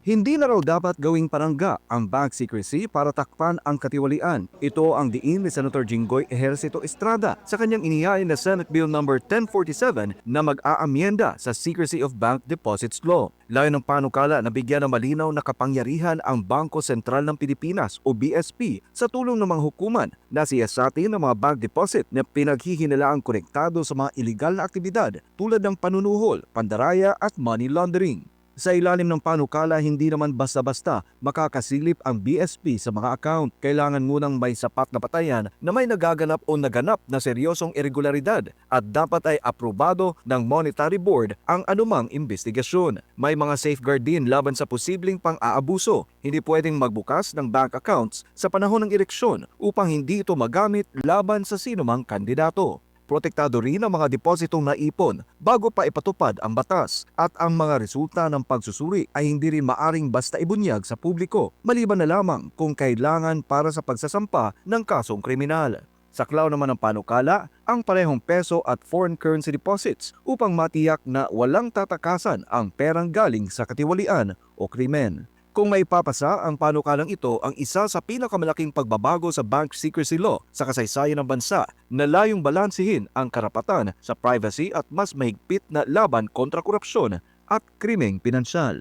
Hindi na raw dapat gawing parangga ang bank secrecy para takpan ang katiwalian. Ito ang diin ni Senator Jinggoy Ejercito Estrada sa kanyang inihain na Senate Bill No. 1047 na mag-aamyenda sa Secrecy of Bank Deposits Law. Layo ng panukala na bigyan ng malinaw na kapangyarihan ang Bangko Sentral ng Pilipinas o BSP sa tulong ng mga hukuman na siyasatin ng mga bank deposit na pinaghihinalaang konektado sa mga iligal na aktibidad tulad ng panunuhol, pandaraya at money laundering. Sa ilalim ng panukala, hindi naman basta-basta makakasilip ang BSP sa mga account. Kailangan munang may sapat na batayan na may nagaganap o naganap na seryosong irregularidad at dapat ay aprobado ng Monetary Board ang anumang investigasyon. May mga safeguard din laban sa posibleng pang-aabuso. Hindi pwedeng magbukas ng bank accounts sa panahon ng eleksyon upang hindi ito magamit laban sa sinumang kandidato. Protektado rin ang mga depositong naipon bago pa ipatupad ang batas at ang mga resulta ng pagsusuri ay hindi rin maaring basta ibunyag sa publiko maliban na lamang kung kailangan para sa pagsasampa ng kasong kriminal. Saklaw naman ng panukala ang parehong peso at foreign currency deposits upang matiyak na walang tatakasan ang perang galing sa katiwalian o krimen. Kung may papasa ang panukalang ito ang isa sa pinakamalaking pagbabago sa bank secrecy law sa kasaysayan ng bansa na layong balansehin ang karapatan sa privacy at mas mahigpit na laban kontra korupsyon at krimeng pinansyal.